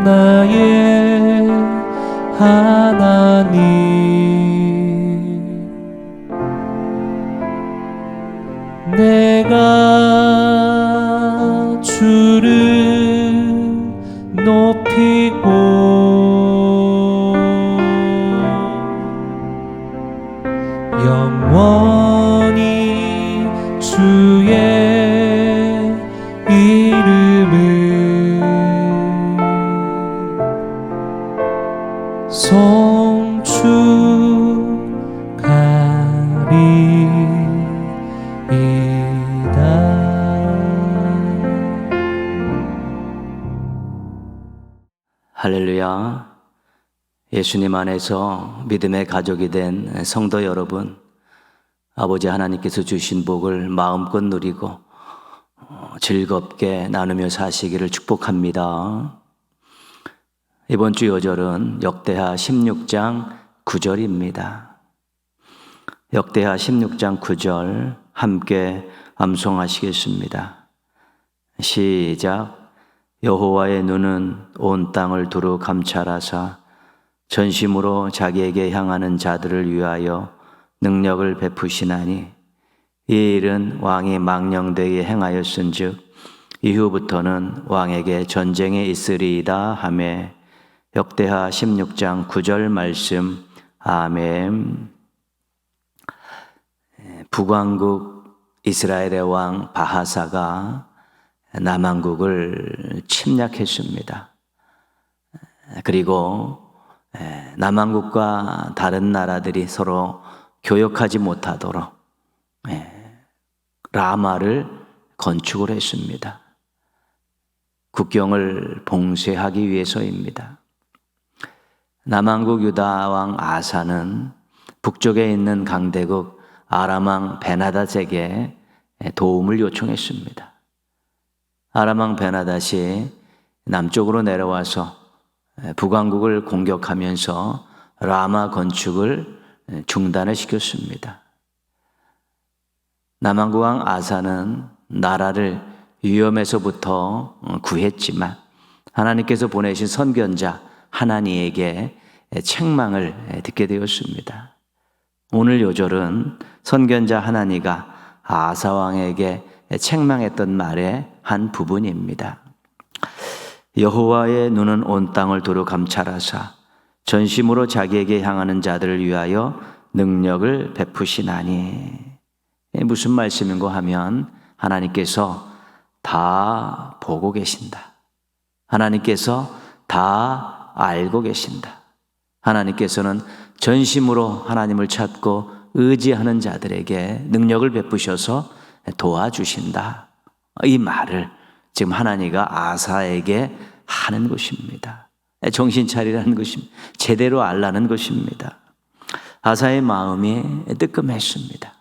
나의 하나님, 내가 주를 높이고 영원히 주의 이름을 송축하리이다. 할렐루야. 예수님 안에서 믿음의 가족이 된 성도 여러분, 아버지 하나님께서 주신 복을 마음껏 누리고 즐겁게 나누며 사시기를 축복합니다. 이번 주 요절은 역대하 16장 9절입니다. 역대하 16장 9절 함께 암송하시겠습니다. 시작. 여호와의 눈은 온 땅을 두루 감찰하사 전심으로 자기에게 향하는 자들을 위하여 능력을 베푸시나니 이 일은 왕이 망령되게 행하였은즉 이후부터는 왕에게 전쟁이 있으리이다 하매. 역대하 16장 9절 말씀. 아멘. 북왕국 이스라엘의 왕 바하사가 남왕국을 침략했습니다. 그리고 남왕국과 다른 나라들이 서로 교역하지 못하도록 라마를 건축을 했습니다. 국경을 봉쇄하기 위해서입니다. 남왕국 유다 왕 아사는 북쪽에 있는 강대국 아람 왕 베나닷에게 도움을 요청했습니다. 아람 왕 베나닷이 남쪽으로 내려와서 북왕국을 공격하면서 라마 건축을 중단을 시켰습니다. 남왕국 왕 아사는 나라를 위험에서부터 구했지만 하나님께서 보내신 선견자 하나니에게 책망을 듣게 되었습니다. 오늘 요절은 선견자 하나니가 아사 왕에게 책망했던 말의 한 부분입니다. 여호와의 눈은 온 땅을 두루 감찰하사 전심으로 자기에게 향하는 자들을 위하여 능력을 베푸시나니. 무슨 말씀인고 하면 하나님께서 다 보고 계신다. 하나님께서 다 알고 계신다. 하나님께서는 전심으로 하나님을 찾고 의지하는 자들에게 능력을 베푸셔서 도와주신다. 이 말을 지금 하나니가 아사에게 하는 것입니다. 정신 차리라는 것입니다. 제대로 알라는 것입니다. 아사의 마음이 뜨끔했습니다.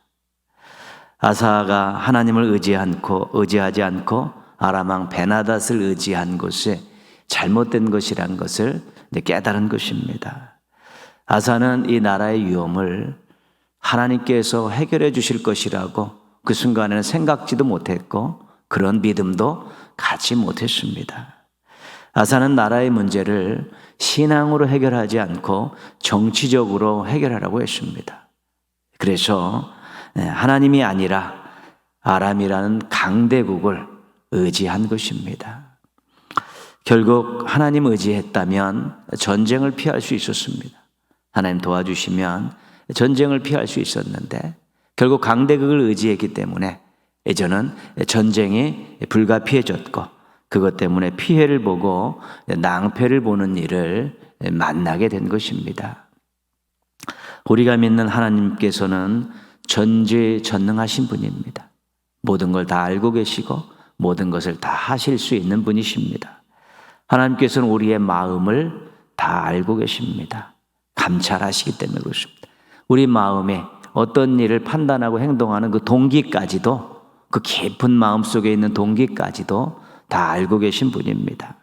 아사가 하나님을 의지하지 않고 아람 왕 베나닷을 의지한 것이 잘못된 것이란 것을 깨달은 것입니다. 아사는 이 나라의 위험을 하나님께서 해결해 주실 것이라고 그 순간에는 생각지도 못했고 그런 믿음도 갖지 못했습니다. 아사는 나라의 문제를 신앙으로 해결하지 않고 정치적으로 해결하라고 했습니다. 그래서 하나님이 아니라 아람이라는 강대국을 의지한 것입니다. 결국 하나님 의지했다면 전쟁을 피할 수 있었습니다. 하나님 도와주시면 전쟁을 피할 수 있었는데 결국 강대국을 의지했기 때문에 이제는 전쟁이 불가피해졌고 그것 때문에 피해를 보고 낭패를 보는 일을 만나게 된 것입니다. 우리가 믿는 하나님께서는 전지전능하신 분입니다. 모든 걸 다 알고 계시고 모든 것을 다 하실 수 있는 분이십니다. 하나님께서는 우리의 마음을 다 알고 계십니다. 감찰하시기 때문에 그렇습니다. 우리 마음에 어떤 일을 판단하고 행동하는 그 동기까지도, 그 깊은 마음 속에 있는 동기까지도 다 알고 계신 분입니다.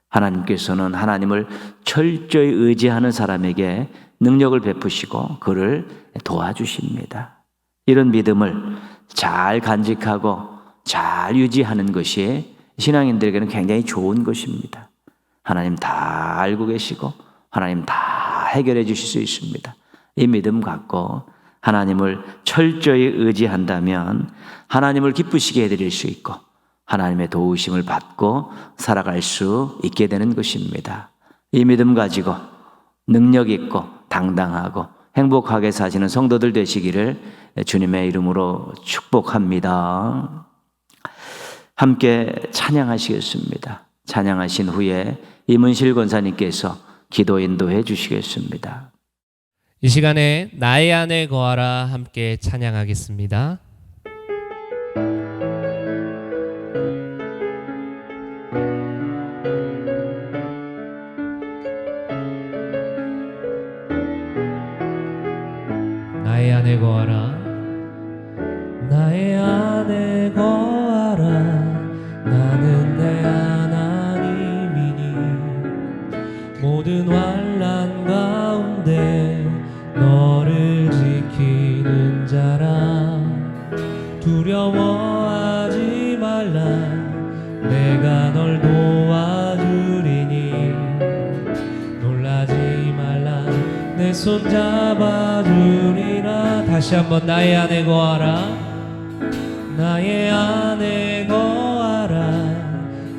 하나님께서는 하나님을 철저히 의지하는 사람에게 능력을 베푸시고 그를 도와주십니다. 이런 믿음을 잘 간직하고 잘 유지하는 것이 신앙인들에게는 굉장히 좋은 것입니다. 하나님 다 알고 계시고 하나님 다 해결해 주실 수 있습니다. 이 믿음 갖고 하나님을 철저히 의지한다면 하나님을 기쁘시게 해드릴 수 있고 하나님의 도우심을 받고 살아갈 수 있게 되는 것입니다. 이 믿음 가지고 능력 있고 당당하고 행복하게 사시는 성도들 되시기를 주님의 이름으로 축복합니다. 함께 찬양하시겠습니다. 찬양하신 후에 임은실 권사님께서 기도 인도해 주시겠습니다. 이 시간에 나의 안에 거하라 함께 찬양하겠습니다. 나의 안에 거하라 나의 안에 거하라 나는 내 하나님이니 모든 환난 가운데 너를 지키는 자라 두려워하지 말라 내가 널 도와주리니 놀라지 말라 내 손 잡아주리라. 다시 한번 나의 안에 거하라 나의 안에 거하라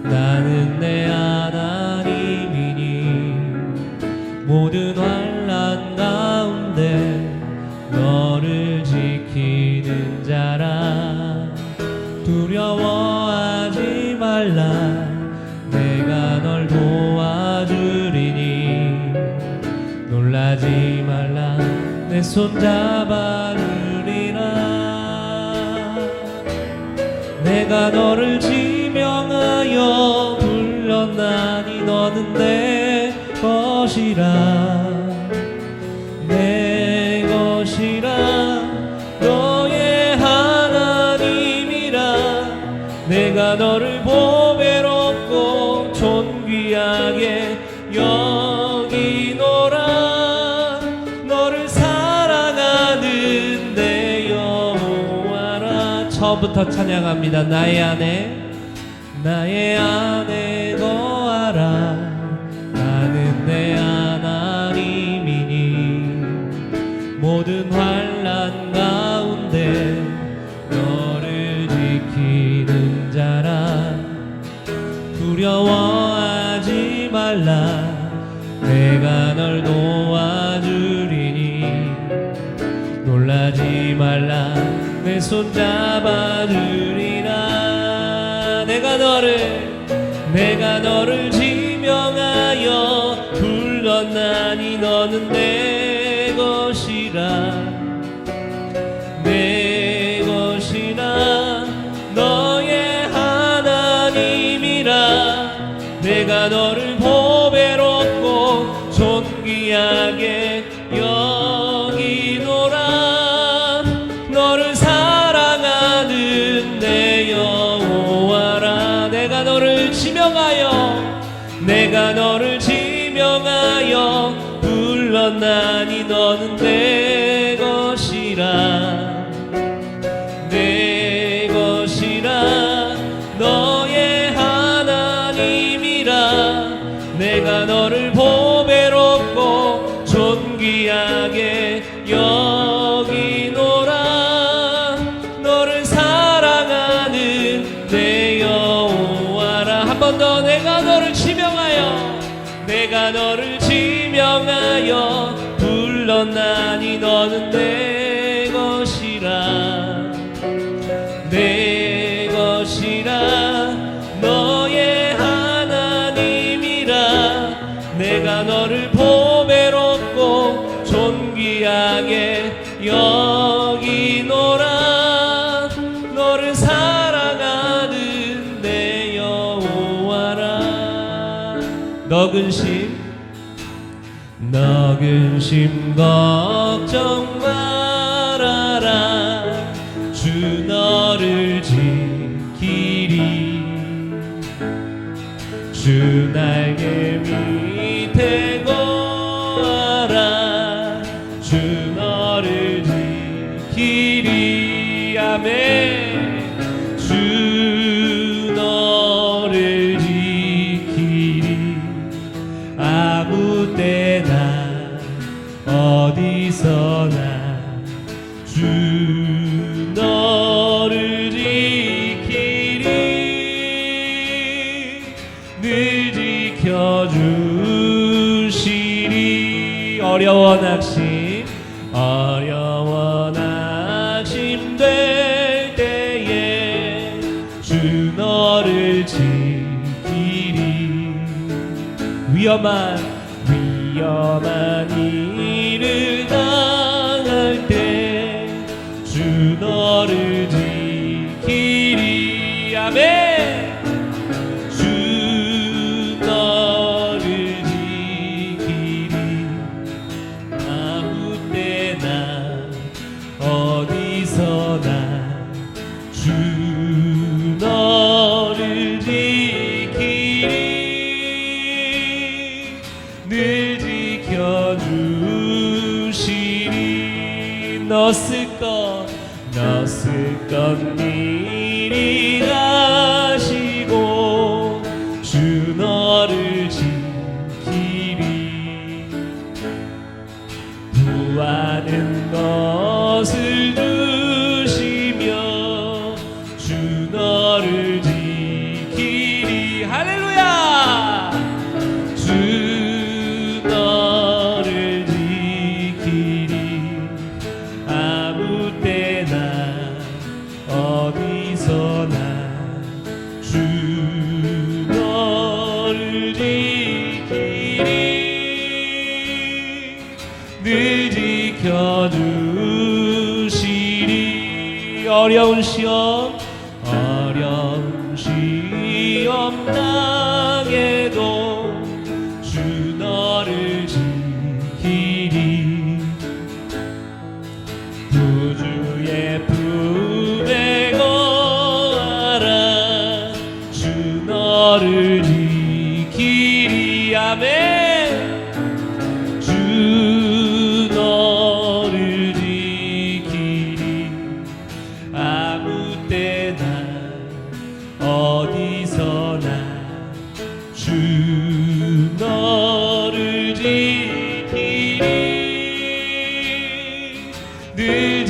나는 내 하나님이니 모든 환난 가운데 너를 지키는 자라 두려워하지 말라 내가 널 도와주리니 놀라지 말라 내 손 잡아주리라. 내가 너를 지명하여 불렀나니 너는 내 것이라 내 것이라 너의 하나님이라 내가 너를 보배롭고 존귀하게 여기노라 너를 사랑하는 내 여호와라. 처음부터 찬양합니다. 나의 안에 거하라 나는 내 하나님이니 모든 환난 가운데 너를 지키는 자라 두려워하지 말라 내가 널 도와주리니 놀라지 말라 내 손 잡아주리라. 내가 너를 지명하여 불렀나니 너는 내 것이라 내 것이라 너의 하나님이라 내가 너를 보배롭고 존귀하게 여기노라 너를 사랑하는 내 여호와라. 내가 너를 지명하여 불렀나니 너는 내 것이라 내 것이라 너의 하나님이라 내가 너를 보배롭고 존귀하게 여기노라 너를 사랑하는 내 여호와라. 한 번 더 내가 너를 지명하여 불렀나니 너는 내 것이라 내 것이라 너의 하나님이라 내가 너를 보배롭고 존귀하게 여기노라 너를 사랑하는 내 여호와라. 너근심 걱정 말아라 주 너를 지키리 주 날개 밑에 거하라 주 너를 지키리 아멘 주 너를 아무 때나 어디서나 주 너를 지키리 늘 지켜주시리 어려워 낙심될 때에 주 너를 지키리 위험한 일을 당할 때 주 너를 지키리 아멘 주 너를 지키리 아무 때나 어디서나 주 너를 지키리 늘 지켜주시리 넣었을 것 미리 가시고 주 너를 지키리 구하는 것을 주시며 주 너를 지키리 할렐루야 주 너를 지키리 아무 때나 어디서나 주 너를 지키리 늘 지켜주시리 어려운 시험 당해도 주 너를 지키리 구주의 품에 거하라 주 너를 지키리 아멘 주 너를 지키리 아무 때나 어디서나 주 너를 지키리 늘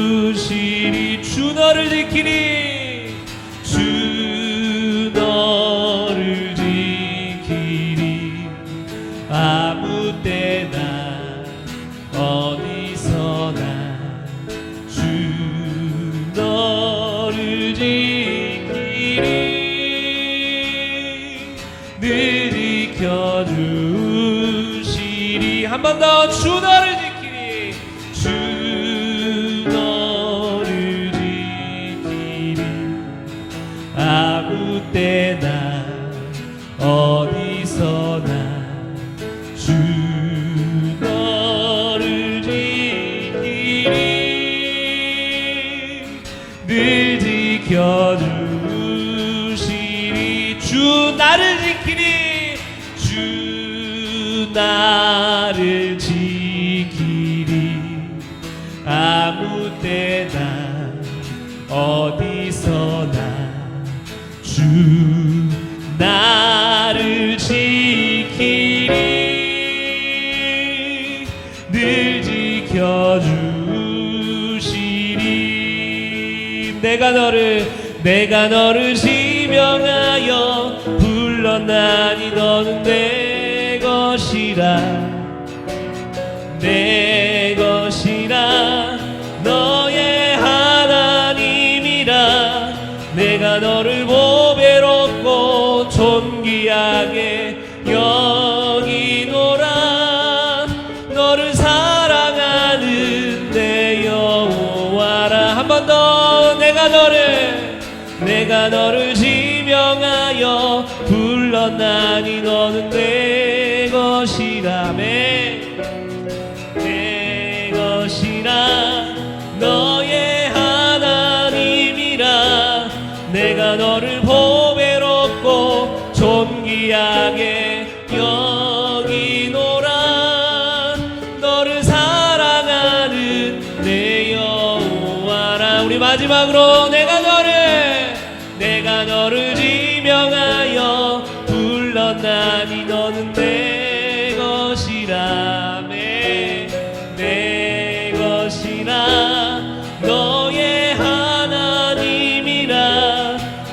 지켜주시리 주 너를 지키리 주 너를 지키리 아무 때나 어디서나 주 너를 지키리 늘 지켜주시리 한 번 더 주 너를 지키리 주 너를 지키리 아무 때나 어디서나 주 너를 지키리 늘 지켜주시리 주 나를 지키리 주 나를 지키리 아무 때나 어디서나 주 나를 지키리 늘 지켜주시리 내가 너를 지명하여 불렀나니 너는 내 것이라 너의 하나님이라 내가 너를 보배롭고 존귀하게 여기노라 너를 사랑하는 내 여호와라 한 번 더 내가 너를 지명하여 불렀나니 너는 내 것이라매 내 것이라 너의 하나님이라 내가 너를 보배롭고 존귀하게 여기노라 너를 사랑하는 내 여호와라 우리 마지막으로 내가 너를 지명하여 불렀나니 만나니 너는 내 것이라매 내 것이라 너의 하나님이라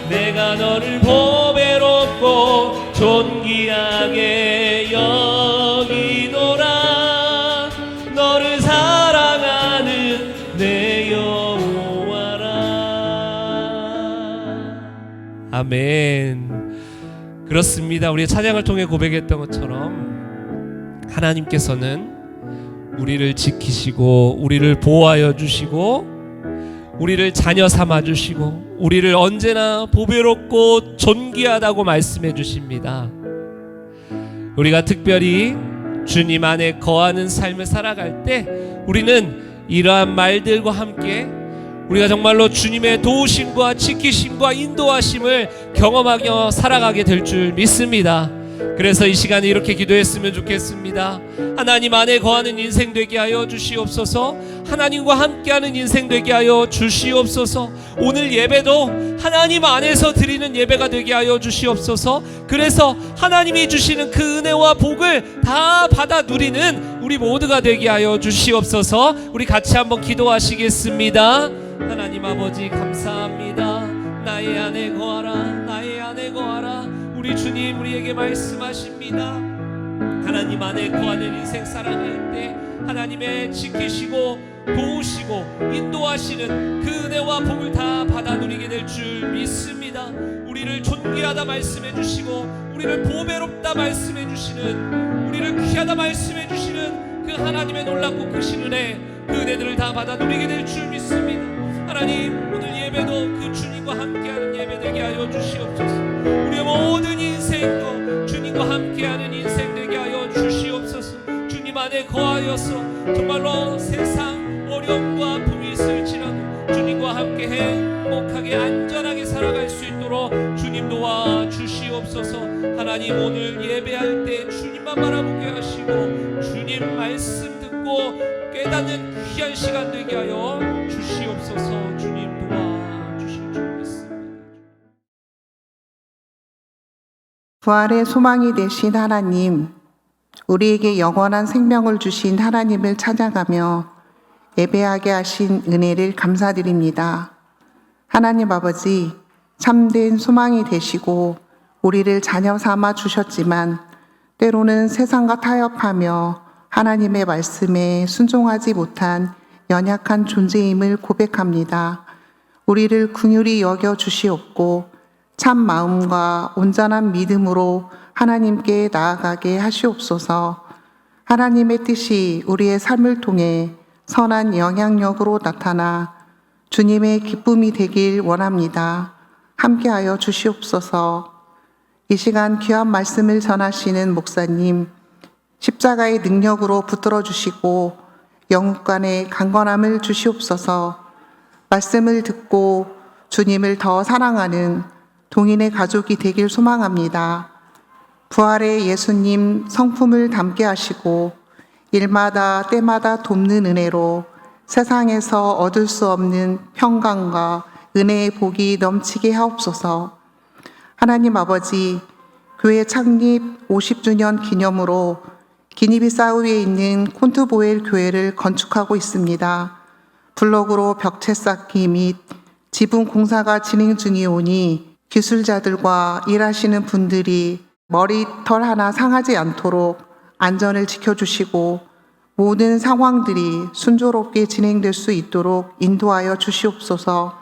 내가 너를 보배롭고 존귀하게 여기노라 너를 사랑하는 내 여호와라. 아멘. 그렇습니다. 우리의 찬양을 통해 고백했던 것처럼 하나님께서는 우리를 지키시고 우리를 보호하여 주시고 우리를 자녀 삼아 주시고 우리를 언제나 보배롭고 존귀하다고 말씀해 주십니다. 우리가 특별히 주님 안에 거하는 삶을 살아갈 때 우리는 이러한 말들과 함께 우리가 정말로 주님의 도우심과 지키심과 인도하심을 경험하며 살아가게 될 줄 믿습니다. 그래서 이 시간에 이렇게 기도했으면 좋겠습니다. 하나님 안에 거하는 인생 되게 하여 주시옵소서. 하나님과 함께하는 인생 되게 하여 주시옵소서. 오늘 예배도 하나님 안에서 드리는 예배가 되게 하여 주시옵소서. 그래서 하나님이 주시는 그 은혜와 복을 다 받아 누리는 우리 모두가 되게 하여 주시옵소서. 우리 같이 한번 기도하시겠습니다. 하나님 아버지 감사합니다. 나의 안에 거하라 나의 안에 거하라. 우리 주님 우리에게 말씀하십니다. 하나님 안에 거하는 인생 살아갈 때 하나님의 지키시고 도우시고 인도하시는 그 은혜와 복을 다 받아 누리게 될 줄 믿습니다. 우리를 존귀하다 말씀해 주시고 우리를 보배롭다 말씀해 주시는 우리를 귀하다 말씀해 주시는 그 하나님의 놀랍고 크신 은혜 그 은혜들을 다 받아 누리게 될 줄 믿습니다. 하나님 오늘 예배도 그 주님과 함께하는 예배 되게 하여 주시옵소서. 우리의 모든 인생도 주님과 함께하는 인생 되게 하여 주시옵소서. 주님 안에 거하여서 정말로 세상 어려움과 아픔이 있을지라도 주님과 함께 행복하게 안전하게 살아갈 수 있도록 주님 도와 주시옵소서. 하나님 오늘 예배할 때 주님만 바라보게 하시고 주님 말씀 듣고 깨닫는 귀한 시간 되게 하여 주시옵소서. 주님 도와주실 줄 믿습니다. 부활의 소망이 되신 하나님, 우리에게 영원한 생명을 주신 하나님을 찬양하며 예배하게 하신 은혜를 감사드립니다. 하나님 아버지, 참된 소망이 되시고 우리를 자녀 삼아 주셨지만 때로는 세상과 타협하며 하나님의 말씀에 순종하지 못한 연약한 존재임을 고백합니다. 우리를 긍휼히 여겨 주시옵고 참 마음과 온전한 믿음으로 하나님께 나아가게 하시옵소서. 하나님의 뜻이 우리의 삶을 통해 선한 영향력으로 나타나 주님의 기쁨이 되길 원합니다. 함께하여 주시옵소서. 이 시간 귀한 말씀을 전하시는 목사님, 십자가의 능력으로 붙들어 주시고 영육간의 강건함을 주시옵소서. 말씀을 듣고 주님을 더 사랑하는 동인의 가족이 되길 소망합니다. 부활의 예수님 성품을 담게 하시고 일마다 때마다 돕는 은혜로 세상에서 얻을 수 없는 평강과 은혜의 복이 넘치게 하옵소서. 하나님 아버지, 교회 창립 50주년 기념으로 기니비사우에 있는 콘트보엘 교회를 건축하고 있습니다. 블록으로 벽체 쌓기 및 지붕 공사가 진행 중이오니 기술자들과 일하시는 분들이 머리털 하나 상하지 않도록 안전을 지켜주시고 모든 상황들이 순조롭게 진행될 수 있도록 인도하여 주시옵소서.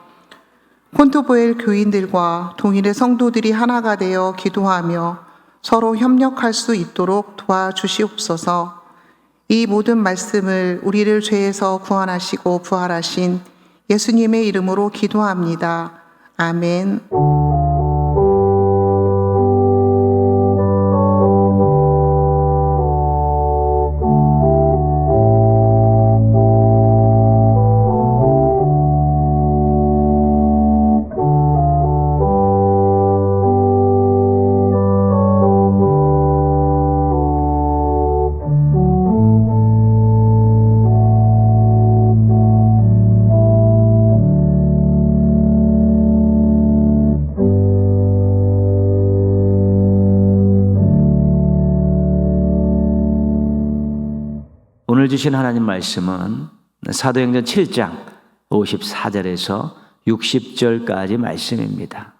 콘트보엘 교인들과 동일의 성도들이 하나가 되어 기도하며 서로 협력할 수 있도록 도와주시옵소서. 이 모든 말씀을 우리를 죄에서 구원하시고 부활하신 예수님의 이름으로 기도합니다. 아멘. 오늘 주신 하나님 말씀은 사도행전 7장 54절에서 60절까지 말씀입니다.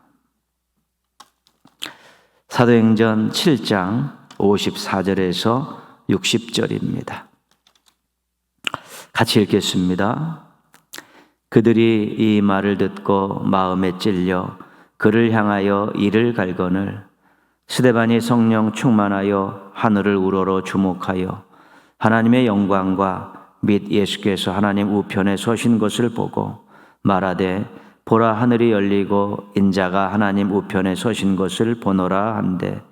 사도행전 7장 54절에서 60절입니다. 같이 읽겠습니다. 그들이 이 말을 듣고 마음에 찔려 그를 향하여 이를 갈거늘 스데반이 성령 충만하여 하늘을 우러러 주목하여 하나님의 영광과 및 예수께서 하나님 우편에 서신 것을 보고 말하되 보라 하늘이 열리고 인자가 하나님 우편에 서신 것을 보노라 한데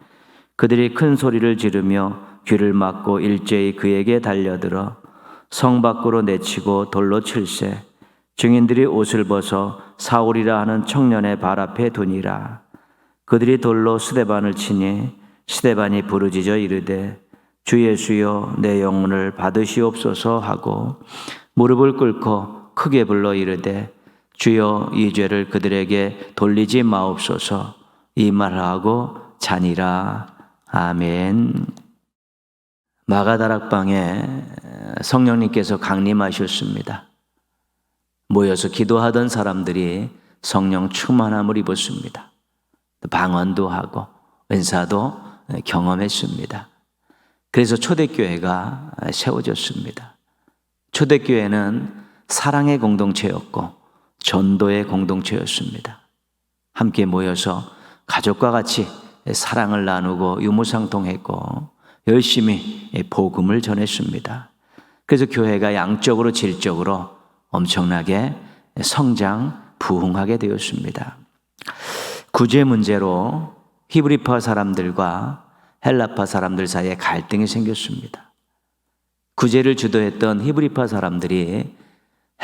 그들이 큰 소리를 지르며 귀를 막고 일제히 그에게 달려들어 성 밖으로 내치고 돌로 칠세 증인들이 옷을 벗어 사울이라 하는 청년의 발 앞에 두니라. 그들이 돌로 스데반을 치니 스데반이 부르짖어 이르되 주 예수여 내 영혼을 받으시옵소서 하고 무릎을 꿇고 크게 불러 이르되 주여 이 죄를 그들에게 돌리지 마옵소서 이 말하고 자니라. 아멘. 마가다락방에 성령님께서 강림하셨습니다. 모여서 기도하던 사람들이 성령 충만함을 입었습니다. 방언도 하고 은사도 경험했습니다. 그래서 초대교회가 세워졌습니다. 초대교회는 사랑의 공동체였고 전도의 공동체였습니다. 함께 모여서 가족과 같이 사랑을 나누고 유무상통했고 열심히 복음을 전했습니다. 그래서 교회가 양적으로 질적으로 엄청나게 성장, 부흥하게 되었습니다. 구제 문제로 히브리파 사람들과 헬라파 사람들 사이에 갈등이 생겼습니다. 구제를 주도했던 히브리파 사람들이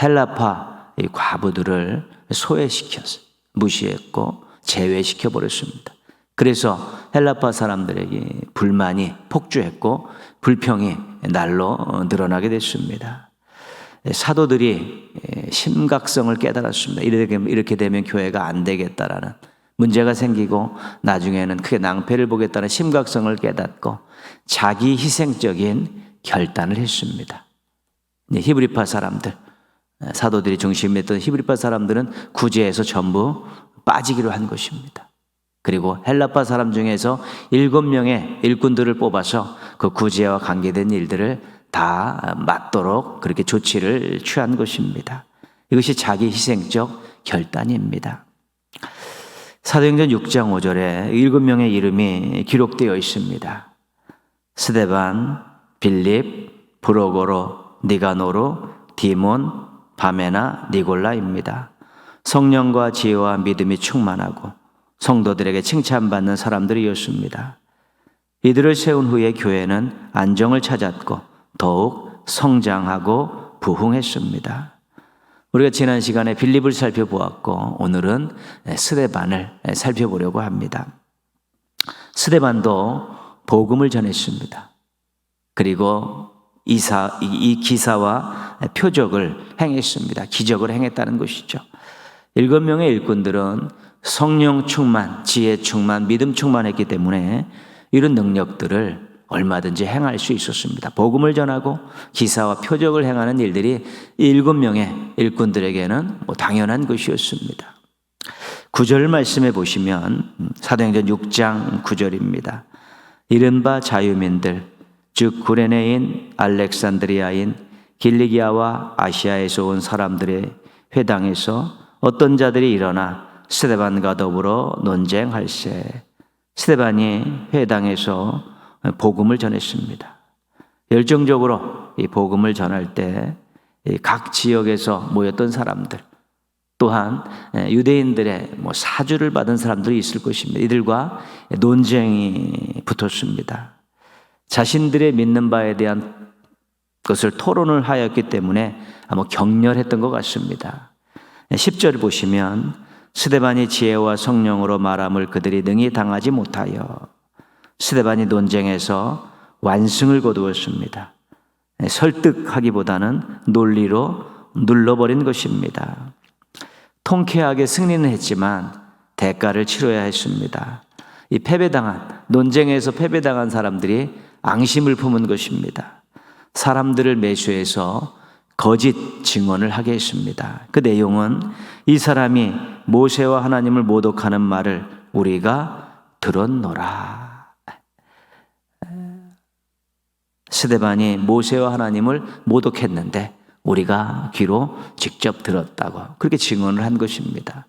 헬라파 과부들을 소외시켰어요. 무시했고 제외시켜 버렸습니다. 그래서 헬라파 사람들에게 불만이 폭주했고 불평이 날로 늘어나게 됐습니다. 사도들이 심각성을 깨달았습니다. 이렇게 되면 교회가 안 되겠다라는 문제가 생기고 나중에는 크게 낭패를 보겠다는 심각성을 깨닫고 자기 희생적인 결단을 했습니다. 히브리파 사람들, 사도들이 중심이었던 히브리파 사람들은 구제에서 전부 빠지기로 한 것입니다. 그리고 헬라파 사람 중에서 7명의 일꾼들을 뽑아서 그 구제와 관계된 일들을 다 맡도록 그렇게 조치를 취한 것입니다. 이것이 자기 희생적 결단입니다. 사도행전 6장 5절에 7명의 이름이 기록되어 있습니다. 스데반, 빌립, 브로고로, 니가노르, 디몬, 바메나, 니골라입니다. 성령과 지혜와 믿음이 충만하고 성도들에게 칭찬받는 사람들이었습니다. 이들을 세운 후에 교회는 안정을 찾았고 더욱 성장하고 부흥했습니다. 우리가 지난 시간에 빌립을 살펴보았고 오늘은 스데반을 살펴보려고 합니다. 스데반도 복음을 전했습니다. 그리고 이 기사와 표적을 행했습니다. 기적을 행했다는 것이죠. 7명의 일꾼들은 성령 충만, 지혜 충만, 믿음 충만했기 때문에 이런 능력들을 얼마든지 행할 수 있었습니다. 복음을 전하고 기사와 표적을 행하는 일들이 7명의 일꾼들에게는 당연한 것이었습니다. 9절 말씀해 보시면 사도행전 6장 9절입니다. 이른바 자유민들 즉 구레네인, 알렉산드리아인, 길리기아와 아시아에서 온 사람들의 회당에서 어떤 자들이 일어나 스데반과 더불어 논쟁할세. 스데반이 회당에서 복음을 전했습니다. 열정적으로 이 복음을 전할 때 각 지역에서 모였던 사람들 또한 유대인들의 사주를 받은 사람들이 있을 것입니다. 이들과 논쟁이 붙었습니다. 자신들의 믿는 바에 대한 것을 토론을 하였기 때문에 아마 격렬했던 것 같습니다. 10절 보시면 스데반이 지혜와 성령으로 말함을 그들이 능히 당하지 못하여 스데반이 논쟁에서 완승을 거두었습니다. 설득하기보다는 논리로 눌러버린 것입니다. 통쾌하게 승리는 했지만 대가를 치러야 했습니다. 이 논쟁에서 패배당한 사람들이 앙심을 품은 것입니다. 사람들을 매수해서 거짓 증언을 하게 했습니다. 그 내용은 이 사람이 모세와 하나님을 모독하는 말을 우리가 들었노라. 스데반이 모세와 하나님을 모독했는데 우리가 귀로 직접 들었다고 그렇게 증언을 한 것입니다.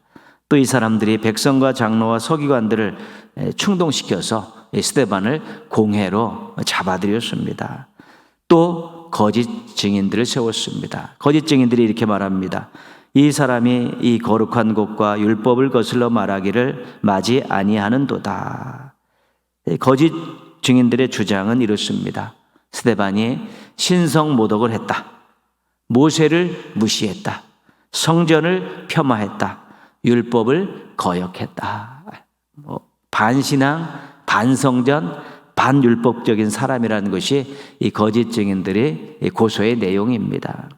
또 이 사람들이 백성과 장로와 서기관들을 충동시켜서 스데반을 공회로 잡아들였습니다. 또 거짓 증인들을 세웠습니다. 거짓 증인들이 이렇게 말합니다. 이 사람이 이 거룩한 곳과 율법을 거슬러 말하기를 마지 아니하는도다. 거짓 증인들의 주장은 이렇습니다. 스데반이 신성 모독을 했다. 모세를 무시했다. 성전을 폄하했다. 율법을 거역했다. 반신앙, 반성전, 반율법적인 사람이라는 것이 이 거짓 증인들의 고소의 내용입니다.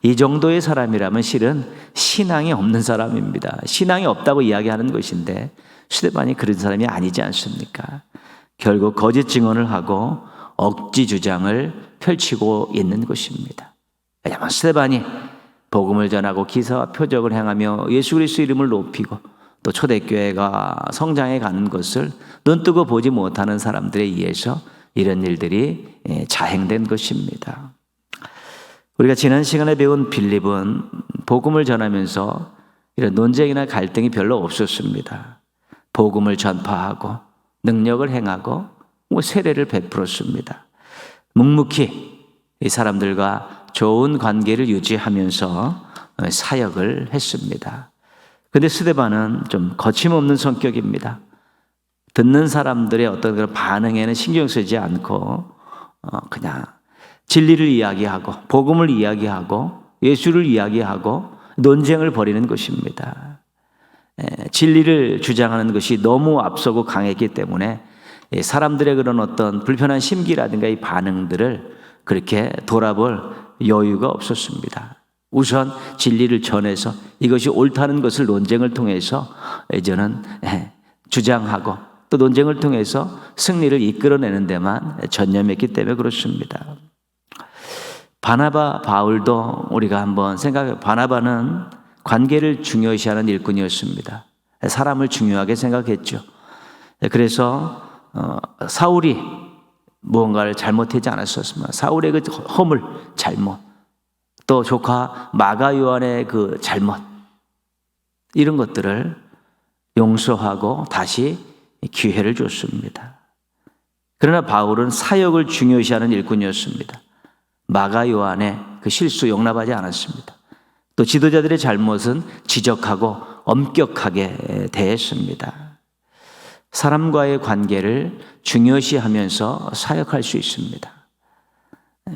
이 정도의 사람이라면 실은 신앙이 없는 사람입니다. 신앙이 없다고 이야기하는 것인데 스데반이 그런 사람이 아니지 않습니까? 결국 거짓 증언을 하고 억지 주장을 펼치고 있는 것입니다. 왜냐하면 스데반이 복음을 전하고 기사와 표적을 행하며 예수 그리스도 이름을 높이고 또 초대교회가 성장해 가는 것을 눈뜨고 보지 못하는 사람들에 의해서 이런 일들이 자행된 것입니다. 우리가 지난 시간에 배운 빌립은 복음을 전하면서 이런 논쟁이나 갈등이 별로 없었습니다. 복음을 전파하고 능력을 행하고 세례를 베풀었습니다. 묵묵히 이 사람들과 좋은 관계를 유지하면서 사역을 했습니다. 그런데 스데반은 좀 거침없는 성격입니다. 듣는 사람들의 어떤 그런 반응에는 신경 쓰지 않고 그냥 진리를 이야기하고 복음을 이야기하고 예수를 이야기하고 논쟁을 벌이는 것입니다. 진리를 주장하는 것이 너무 앞서고 강했기 때문에 사람들의 그런 어떤 불편한 심기라든가 이 반응들을 그렇게 돌아볼 여유가 없었습니다. 우선 진리를 전해서 이것이 옳다는 것을 논쟁을 통해서 저는 주장하고 또 논쟁을 통해서 승리를 이끌어내는 데만 전념했기 때문에 그렇습니다. 바나바, 바울도 우리가 한번 생각해, 바나바는 관계를 중요시하는 일꾼이었습니다. 사람을 중요하게 생각했죠. 그래서 사울이 무언가를 잘못하지 않았었습니다. 사울의 그 허물, 잘못, 또 조카 마가 요한의 그 잘못, 이런 것들을 용서하고 다시 기회를 줬습니다. 그러나 바울은 사역을 중요시하는 일꾼이었습니다. 마가 요한의 그 실수 용납하지 않았습니다. 또 지도자들의 잘못은 지적하고 엄격하게 대했습니다. 사람과의 관계를 중요시하면서 사역할 수 있습니다.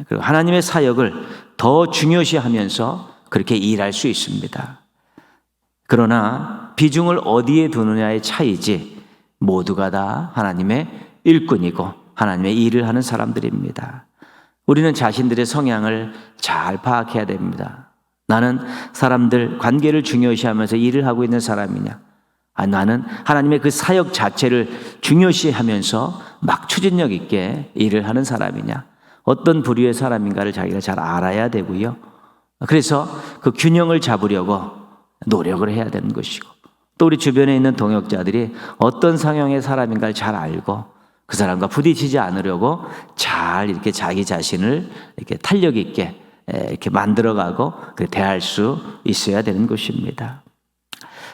그리고 하나님의 사역을 더 중요시하면서 그렇게 일할 수 있습니다. 그러나 비중을 어디에 두느냐의 차이지 모두가 다 하나님의 일꾼이고 하나님의 일을 하는 사람들입니다. 우리는 자신들의 성향을 잘 파악해야 됩니다. 나는 사람들 관계를 중요시하면서 일을 하고 있는 사람이냐? 나는 하나님의 그 사역 자체를 중요시하면서 막 추진력 있게 일을 하는 사람이냐? 어떤 부류의 사람인가를 자기가 잘 알아야 되고요. 그래서 그 균형을 잡으려고 노력을 해야 되는 것이고, 또 우리 주변에 있는 동역자들이 어떤 성향의 사람인가를 잘 알고 그 사람과 부딪히지 않으려고 잘 이렇게 자기 자신을 이렇게 탄력 있게 이렇게 만들어가고 대할 수 있어야 되는 것입니다.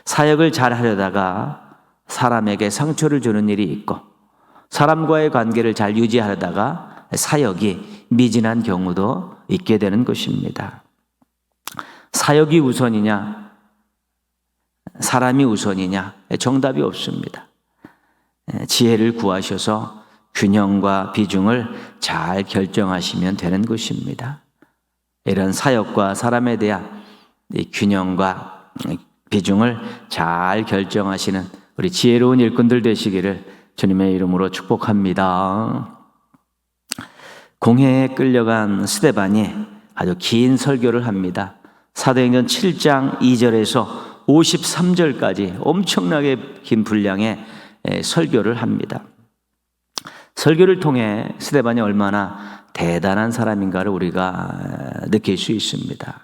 사역을 잘 하려다가 사람에게 상처를 주는 일이 있고, 사람과의 관계를 잘 유지하려다가 사역이 미진한 경우도 있게 되는 것입니다. 사역이 우선이냐, 사람이 우선이냐, 정답이 없습니다. 지혜를 구하셔서 균형과 비중을 잘 결정하시면 되는 것입니다. 이런 사역과 사람에 대한 이 균형과 비중을 잘 결정하시는 우리 지혜로운 일꾼들 되시기를 주님의 이름으로 축복합니다. 공회에 끌려간 스데반이 아주 긴 설교를 합니다. 사도행전 7장 2절에서 53절까지 엄청나게 긴 분량의 설교를 합니다. 설교를 통해 스데반이 얼마나 대단한 사람인가를 우리가 느낄 수 있습니다.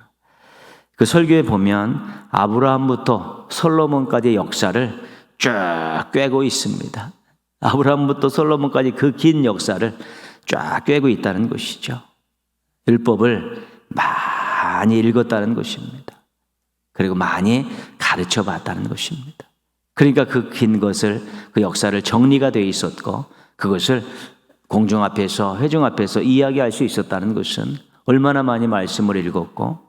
그 설교에 보면 아브라함부터 솔로몬까지의 역사를 쫙 꿰고 있습니다. 아브라함부터 솔로몬까지 그 긴 역사를 쫙 꿰고 있다는 것이죠. 율법을 많이 읽었다는 것입니다. 그리고 많이 가르쳐 봤다는 것입니다. 그러니까 그 긴 것을, 그 역사를 정리가 되어 있었고 그것을 공중 앞에서, 회중 앞에서 이야기할 수 있었다는 것은 얼마나 많이 말씀을 읽었고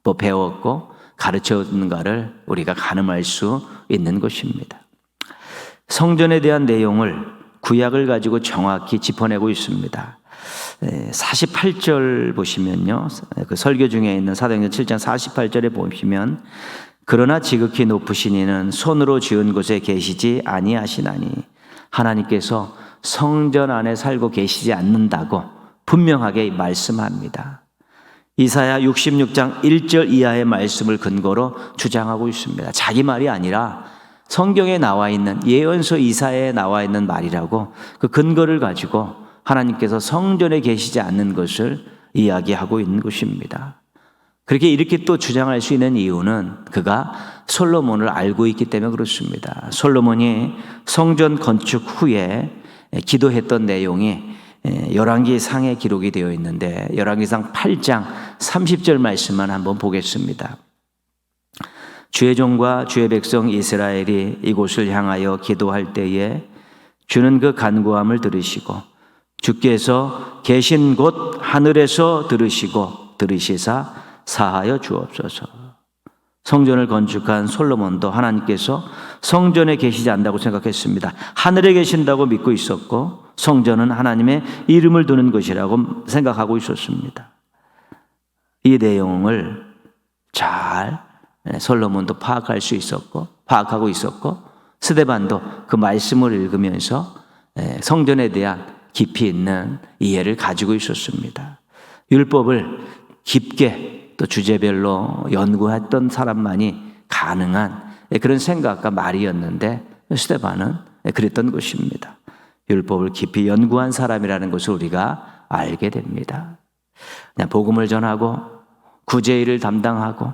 또 배웠고 가르쳤는가를 우리가 가늠할 수 있는 것입니다. 성전에 대한 내용을 구약을 가지고 정확히 짚어내고 있습니다. 48절 보시면요, 그 설교 중에 있는 사도행전 7장 48절에 보시면 그러나 지극히 높으신 이는 손으로 지은 곳에 계시지 아니하시나니 하나님께서 성전 안에 살고 계시지 않는다고 분명하게 말씀합니다. 이사야 66장 1절 이하의 말씀을 근거로 주장하고 있습니다. 자기 말이 아니라 성경에 나와 있는, 예언서 이사야에 나와 있는 말이라고 그 근거를 가지고 하나님께서 성전에 계시지 않는 것을 이야기하고 있는 것입니다. 그렇게 이렇게 또 주장할 수 있는 이유는 그가 솔로몬을 알고 있기 때문에 그렇습니다. 솔로몬이 성전 건축 후에 기도했던 내용이 열왕기상에 기록이 되어 있는데 열왕기상 8장 30절 말씀만 한번 보겠습니다. 주의 종과 주의 백성 이스라엘이 이곳을 향하여 기도할 때에 주는 그 간구함을 들으시고 주께서 계신 곳 하늘에서 들으시사 사하여 주옵소서. 성전을 건축한 솔로몬도 하나님께서 성전에 계시지 않는다고 생각했습니다. 하늘에 계신다고 믿고 있었고 성전은 하나님의 이름을 두는 것이라고 생각하고 있었습니다. 이 내용을 잘 솔로몬도 파악하고 있었고 스데반도 그 말씀을 읽으면서 성전에 대한 깊이 있는 이해를 가지고 있었습니다. 율법을 깊게 또 주제별로 연구했던 사람만이 가능한 그런 생각과 말이었는데 스데반은 그랬던 것입니다. 율법을 깊이 연구한 사람이라는 것을 우리가 알게 됩니다. 그냥 복음을 전하고 구제일을 담당하고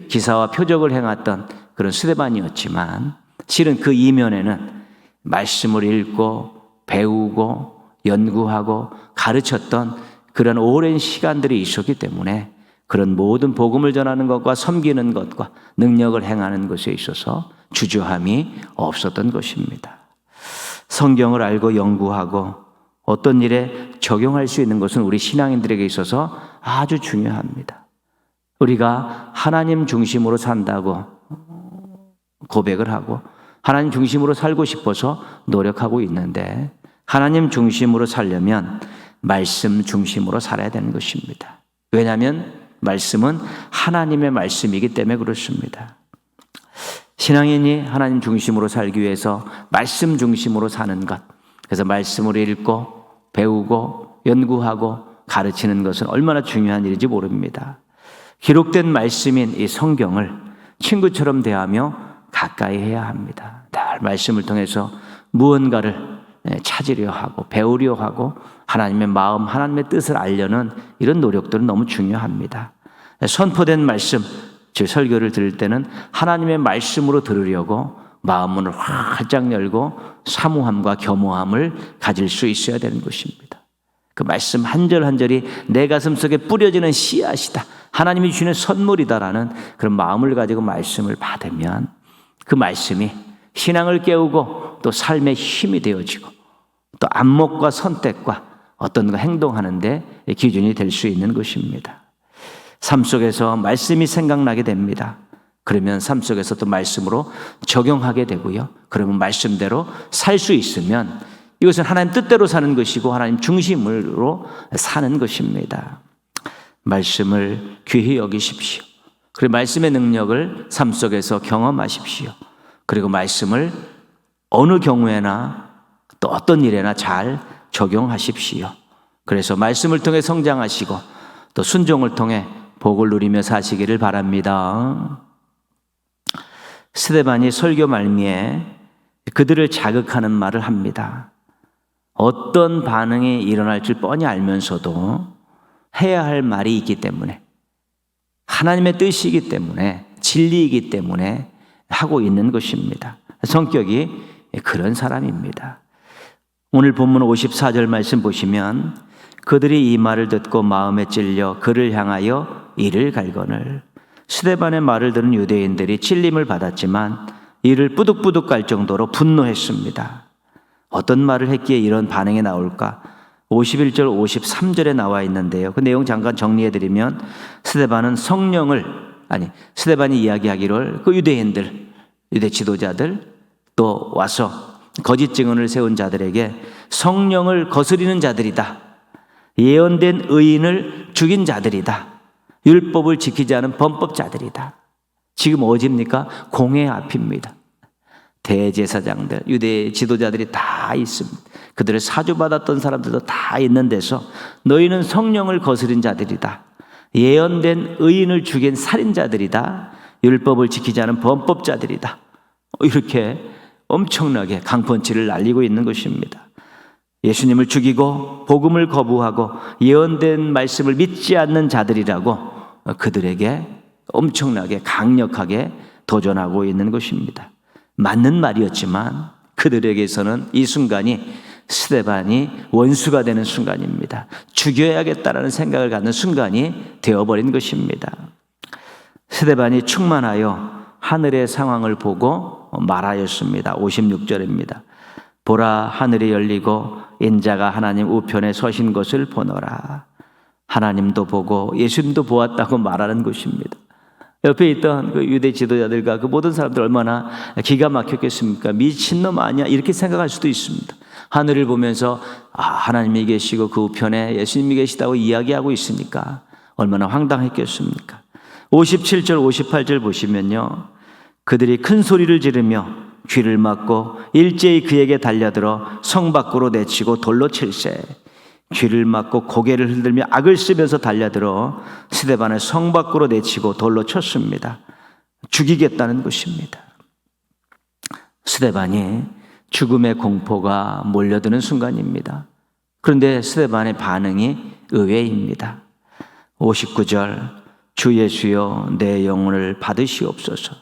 기사와 표적을 행했던 그런 스데반이었지만 실은 그 이면에는 말씀을 읽고 배우고 연구하고 가르쳤던 그런 오랜 시간들이 있었기 때문에 그런 모든 복음을 전하는 것과 섬기는 것과 능력을 행하는 것에 있어서 주저함이 없었던 것입니다. 성경을 알고 연구하고 어떤 일에 적용할 수 있는 것은 우리 신앙인들에게 있어서 아주 중요합니다. 우리가 하나님 중심으로 산다고 고백을 하고 하나님 중심으로 살고 싶어서 노력하고 있는데 하나님 중심으로 살려면 말씀 중심으로 살아야 되는 것입니다. 왜냐하면 말씀은 하나님의 말씀이기 때문에 그렇습니다. 신앙인이 하나님 중심으로 살기 위해서 말씀 중심으로 사는 것, 그래서 말씀을 읽고 배우고 연구하고 가르치는 것은 얼마나 중요한 일인지 모릅니다. 기록된 말씀인 이 성경을 친구처럼 대하며 가까이 해야 합니다. 늘 말씀을 통해서 무언가를 찾으려 하고 배우려 하고 하나님의 마음, 하나님의 뜻을 알려는 이런 노력들은 너무 중요합니다. 선포된 말씀, 제 설교를 들을 때는 하나님의 말씀으로 들으려고 마음문을 활짝 열고 사모함과 겸허함을 가질 수 있어야 되는 것입니다. 그 말씀 한 절 한 절이 내 가슴 속에 뿌려지는 씨앗이다, 하나님이 주시는 선물이다라는 그런 마음을 가지고 말씀을 받으면 그 말씀이 신앙을 깨우고 또 삶의 힘이 되어지고 또 안목과 선택과 어떤 행동하는데 기준이 될 수 있는 것입니다. 삶 속에서 말씀이 생각나게 됩니다. 그러면 삶 속에서 또 말씀으로 적용하게 되고요. 그러면 말씀대로 살 수 있으면 이것은 하나님 뜻대로 사는 것이고 하나님 중심으로 사는 것입니다. 말씀을 귀히 여기십시오. 그리고 말씀의 능력을 삶 속에서 경험하십시오. 그리고 말씀을 어느 경우에나 또 어떤 일에나 잘 적용하십시오. 그래서 말씀을 통해 성장하시고 또 순종을 통해 복을 누리며 사시기를 바랍니다. 스데반이 설교 말미에 그들을 자극하는 말을 합니다. 어떤 반응이 일어날 줄 뻔히 알면서도 해야 할 말이 있기 때문에, 하나님의 뜻이기 때문에, 진리이기 때문에 하고 있는 것입니다. 성격이 그런 사람입니다. 오늘 본문 54절 말씀 보시면 그들이 이 말을 듣고 마음에 찔려 그를 향하여 이를 갈거늘. 스데반의 말을 들은 유대인들이 찔림을 받았지만 이를 뿌득뿌득 갈 정도로 분노했습니다. 어떤 말을 했기에 이런 반응이 나올까? 51절 53절에 나와 있는데요. 그 내용 잠깐 정리해드리면 스데반이 이야기하기를 그 유대인들, 유대 지도자들 또 와서 거짓 증언을 세운 자들에게 성령을 거스리는 자들이다, 예언된 의인을 죽인 자들이다, 율법을 지키지 않은 범법자들이다. 지금 어디입니까? 공회 앞입니다. 대제사장들, 유대 지도자들이 다 있습니다. 그들을 사주받았던 사람들도 다 있는 데서 너희는 성령을 거스린 자들이다, 예언된 의인을 죽인 살인자들이다, 율법을 지키지 않은 범법자들이다, 이렇게 엄청나게 강펀치를 날리고 있는 것입니다. 예수님을 죽이고 복음을 거부하고 예언된 말씀을 믿지 않는 자들이라고 그들에게 엄청나게 강력하게 도전하고 있는 것입니다. 맞는 말이었지만 그들에게서는 이 순간이 스데반이 원수가 되는 순간입니다. 죽여야겠다라는 생각을 갖는 순간이 되어버린 것입니다. 스데반이 충만하여 하늘의 상황을 보고 말하였습니다. 56절입니다. 보라, 하늘이 열리고 인자가 하나님 우편에 서신 것을 보노라. 하나님도 보고 예수님도 보았다고 말하는 것입니다. 옆에 있던 그 유대 지도자들과 그 모든 사람들 얼마나 기가 막혔겠습니까? 미친놈 아니야? 이렇게 생각할 수도 있습니다. 하늘을 보면서 하나님이 계시고 그 우편에 예수님이 계시다고 이야기하고 있으니까 얼마나 황당했겠습니까? 57절 58절 보시면요, 그들이 큰 소리를 지르며 귀를 막고 일제히 그에게 달려들어 성 밖으로 내치고 돌로 칠세. 귀를 막고 고개를 흔들며 악을 쓰면서 달려들어 스데반을 성 밖으로 내치고 돌로 쳤습니다. 죽이겠다는 것입니다. 스데반이 죽음의 공포가 몰려드는 순간입니다. 그런데 스데반의 반응이 의외입니다. 59절 주 예수여 내 영혼을 받으시옵소서.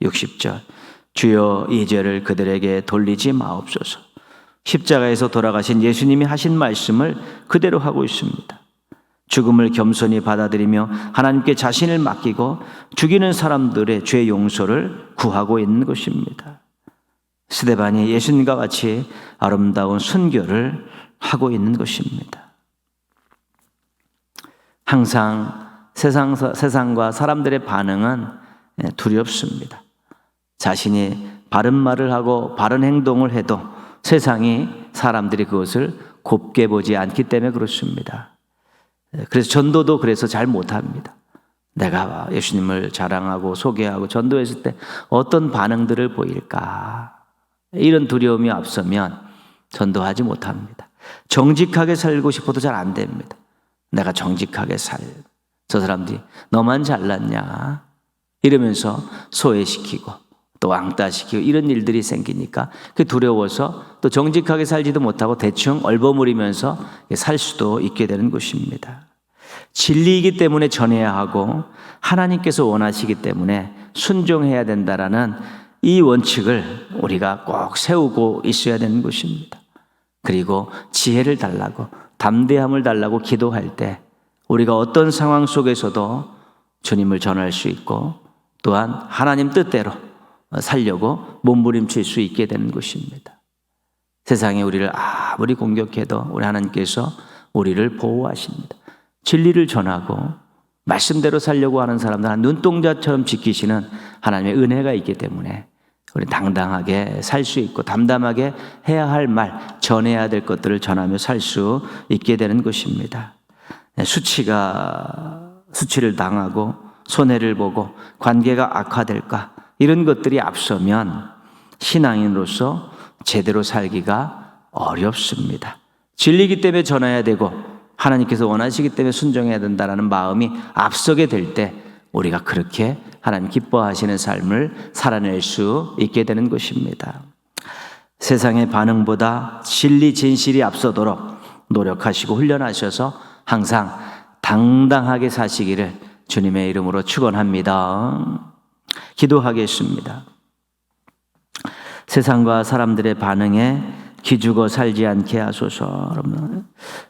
60절 주여 이 죄를 그들에게 돌리지 마옵소서. 십자가에서 돌아가신 예수님이 하신 말씀을 그대로 하고 있습니다. 죽음을 겸손히 받아들이며 하나님께 자신을 맡기고 죽이는 사람들의 죄 용서를 구하고 있는 것입니다. 스데반이 예수님과 같이 아름다운 순교를 하고 있는 것입니다. 항상 세상과 사람들의 반응은 두렵습니다. 자신이 바른 말을 하고 바른 행동을 해도 세상이 사람들이 그것을 곱게 보지 않기 때문에 그렇습니다. 그래서 전도도 그래서 잘 못합니다. 내가 예수님을 자랑하고 소개하고 전도했을 때 어떤 반응들을 보일까, 이런 두려움이 앞서면 전도하지 못합니다. 정직하게 살고 싶어도 잘 안 됩니다. 내가 정직하게 저 사람들이 너만 잘났냐 이러면서 소외시키고 또 왕따시키고 이런 일들이 생기니까 그 두려워서 또 정직하게 살지도 못하고 대충 얼버무리면서 살 수도 있게 되는 것입니다. 진리이기 때문에 전해야 하고 하나님께서 원하시기 때문에 순종해야 된다라는 이 원칙을 우리가 꼭 세우고 있어야 되는 것입니다. 그리고 지혜를 달라고, 담대함을 달라고 기도할 때 우리가 어떤 상황 속에서도 주님을 전할 수 있고 또한 하나님 뜻대로 살려고 몸부림칠 수 있게 되는 것입니다. 세상이 우리를 아무리 공격해도 우리 하나님께서 우리를 보호하십니다. 진리를 전하고 말씀대로 살려고 하는 사람들은 눈동자처럼 지키시는 하나님의 은혜가 있기 때문에 우리 당당하게 살 수 있고 담담하게 해야 할 말, 전해야 될 것들을 전하며 살 수 있게 되는 것입니다. 수치를 당하고 손해를 보고 관계가 악화될까, 이런 것들이 앞서면 신앙인으로서 제대로 살기가 어렵습니다. 진리이기 때문에 전해야 되고 하나님께서 원하시기 때문에 순종해야 된다는 마음이 앞서게 될 때 우리가 그렇게 하나님 기뻐하시는 삶을 살아낼 수 있게 되는 것입니다. 세상의 반응보다 진리 진실이 앞서도록 노력하시고 훈련하셔서 항상 당당하게 사시기를 주님의 이름으로 축원합니다. 기도하겠습니다. 세상과 사람들의 반응에 기죽어 살지 않게 하소서.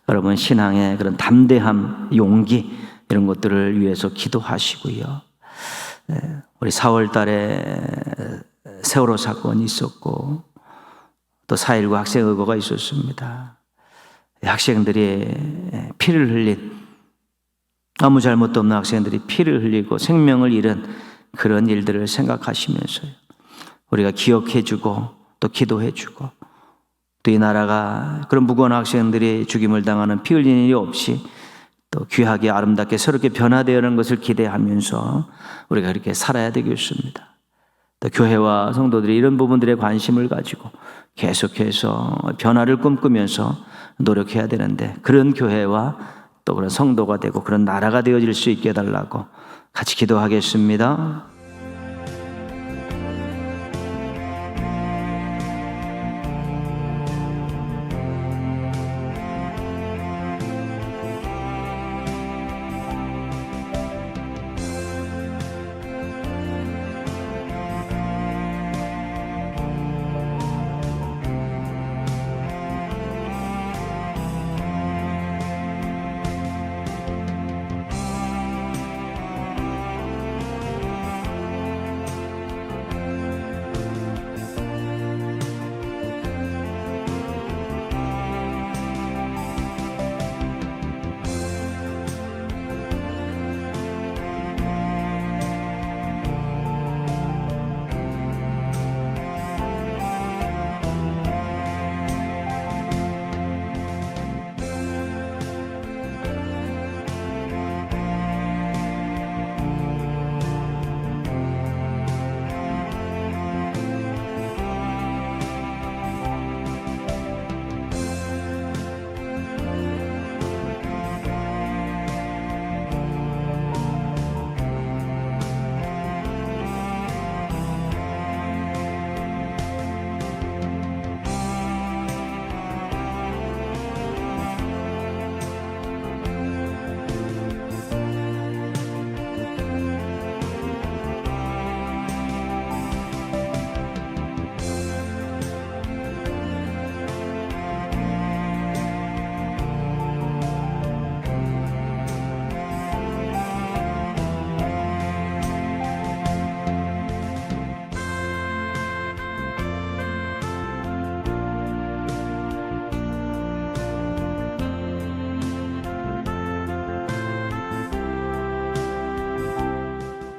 여러분 신앙의 그런 담대함, 용기 이런 것들을 위해서 기도하시고요. 우리 4월 달에 세월호 사건이 있었고 또 4.19 학생 의거가 있었습니다. 학생들이 피를 흘린, 아무 잘못도 없는 학생들이 피를 흘리고 생명을 잃은 그런 일들을 생각하시면서요, 우리가 기억해주고 또 기도해주고 또 이 나라가 그런 무고한 학생들이 죽임을 당하는 피 흘리는 일이 없이 또 귀하게 아름답게 새롭게 변화되어가는 것을 기대하면서 우리가 그렇게 살아야 되겠습니다. 또 교회와 성도들이 이런 부분들에 관심을 가지고 계속해서 변화를 꿈꾸면서 노력해야 되는데, 그런 교회와 또 그런 성도가 되고 그런 나라가 되어질 수 있게 해달라고 같이 기도하겠습니다.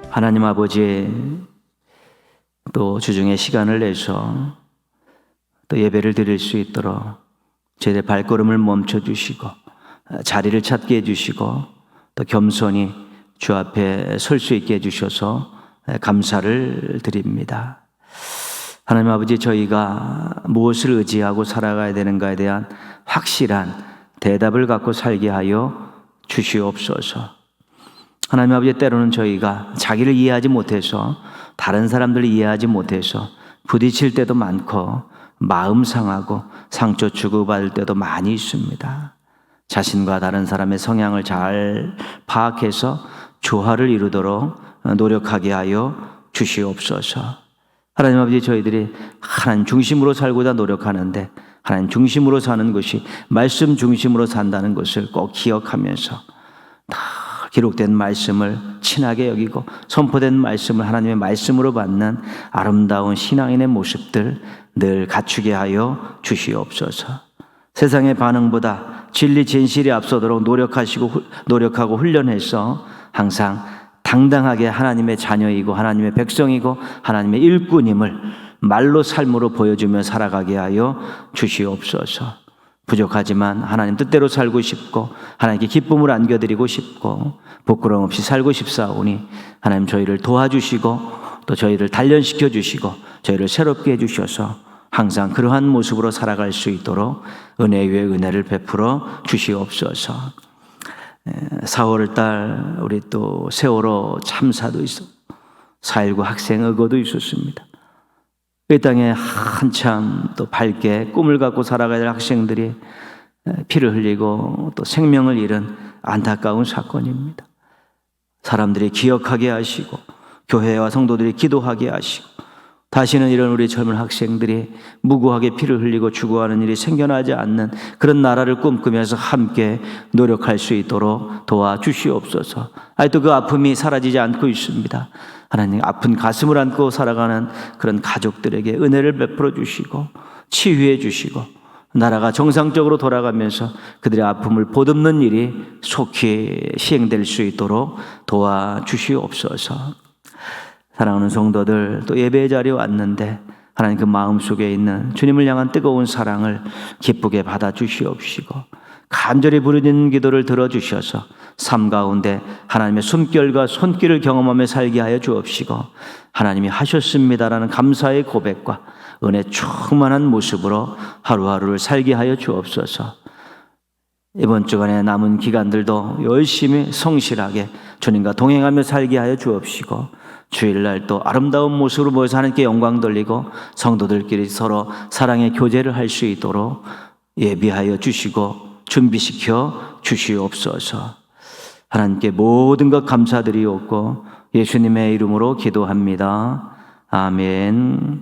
하나님 아버지, 또 주중에 시간을 내서 또 예배를 드릴 수 있도록 저희의 발걸음을 멈춰주시고 자리를 찾게 해주시고 또 겸손히 주 앞에 설 수 있게 해주셔서 감사를 드립니다. 하나님 아버지, 저희가 무엇을 의지하고 살아가야 되는가에 대한 확실한 대답을 갖고 살게 하여 주시옵소서. 하나님 아버지, 때로는 저희가 자기를 이해하지 못해서, 다른 사람들을 이해하지 못해서 부딪힐 때도 많고 마음 상하고 상처 주고받을 때도 많이 있습니다. 자신과 다른 사람의 성향을 잘 파악해서 조화를 이루도록 노력하게 하여 주시옵소서. 하나님 아버지, 저희들이 하나님 중심으로 살고자 노력하는데 하나님 중심으로 사는 것이 말씀 중심으로 산다는 것을 꼭 기억하면서 다 기록된 말씀을 친하게 여기고 선포된 말씀을 하나님의 말씀으로 받는 아름다운 신앙인의 모습들 늘 갖추게 하여 주시옵소서. 세상의 반응보다 진리 진실이 앞서도록 노력하고 훈련해서 항상 당당하게 하나님의 자녀이고 하나님의 백성이고 하나님의 일꾼임을 말로 삶으로 보여주며 살아가게 하여 주시옵소서. 부족하지만 하나님 뜻대로 살고 싶고 하나님께 기쁨을 안겨드리고 싶고 부끄러움 없이 살고 싶사오니 하나님 저희를 도와주시고 또 저희를 단련시켜 주시고 저희를 새롭게 해주셔서 항상 그러한 모습으로 살아갈 수 있도록 은혜 위에 은혜를 베풀어 주시옵소서. 4월달 우리 또 세월호 참사도 있었고 4.19 학생 의거도 있었습니다. 이 땅에 한참 또 밝게 꿈을 갖고 살아가야 될 학생들이 피를 흘리고 또 생명을 잃은 안타까운 사건입니다. 사람들이 기억하게 하시고 교회와 성도들이 기도하게 하시고 다시는 이런 우리 젊은 학생들이 무고하게 피를 흘리고 죽어가는 일이 생겨나지 않는 그런 나라를 꿈꾸면서 함께 노력할 수 있도록 도와주시옵소서. 아직도 그 아픔이 사라지지 않고 있습니다. 하나님, 아픈 가슴을 안고 살아가는 그런 가족들에게 은혜를 베풀어 주시고 치유해 주시고 나라가 정상적으로 돌아가면서 그들의 아픔을 보듬는 일이 속히 시행될 수 있도록 도와주시옵소서. 사랑하는 성도들, 또 예배 자리에 왔는데 하나님 그 마음속에 있는 주님을 향한 뜨거운 사랑을 기쁘게 받아주시옵시고 간절히 부르짖는 기도를 들어주셔서 삶 가운데 하나님의 숨결과 손길을 경험하며 살게 하여 주옵시고 하나님이 하셨습니다라는 감사의 고백과 은혜 충만한 모습으로 하루하루를 살게 하여 주옵소서. 이번 주간에 남은 기간들도 열심히 성실하게 주님과 동행하며 살게 하여 주옵시고 주일날 또 아름다운 모습으로 모여서 하나님께 영광 돌리고 성도들끼리 서로 사랑의 교제를 할 수 있도록 예비하여 주시고 준비시켜 주시옵소서. 하나님께 모든 것 감사드리옵고 예수님의 이름으로 기도합니다. 아멘.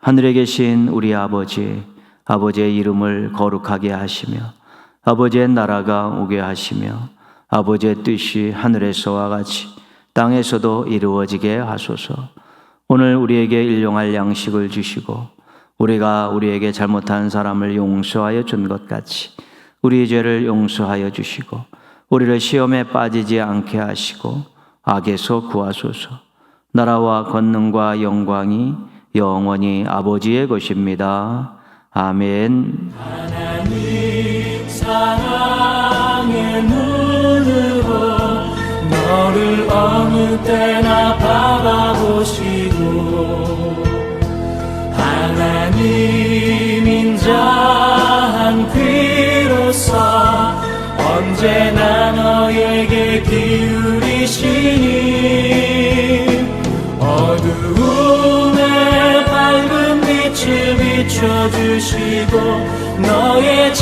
하늘에 계신 우리 아버지, 아버지의 이름을 거룩하게 하시며 아버지의 나라가 오게 하시며 아버지의 뜻이 하늘에서와 같이 땅에서도 이루어지게 하소서. 오늘 우리에게 일용할 양식을 주시고 우리가 우리에게 잘못한 사람을 용서하여 준 것 같이 우리의 죄를 용서하여 주시고 우리를 시험에 빠지지 않게 하시고 악에서 구하소서. 나라와 권능과 영광이 영원히 아버지의 것입니다. 아멘. 하나님 사랑의 눈으로 너를 어느 때나 바라보시고 하나님 인자한 귀로서 언제나 너에게 기울이시니 어두움에 밝은 빛을 비춰주시고 너의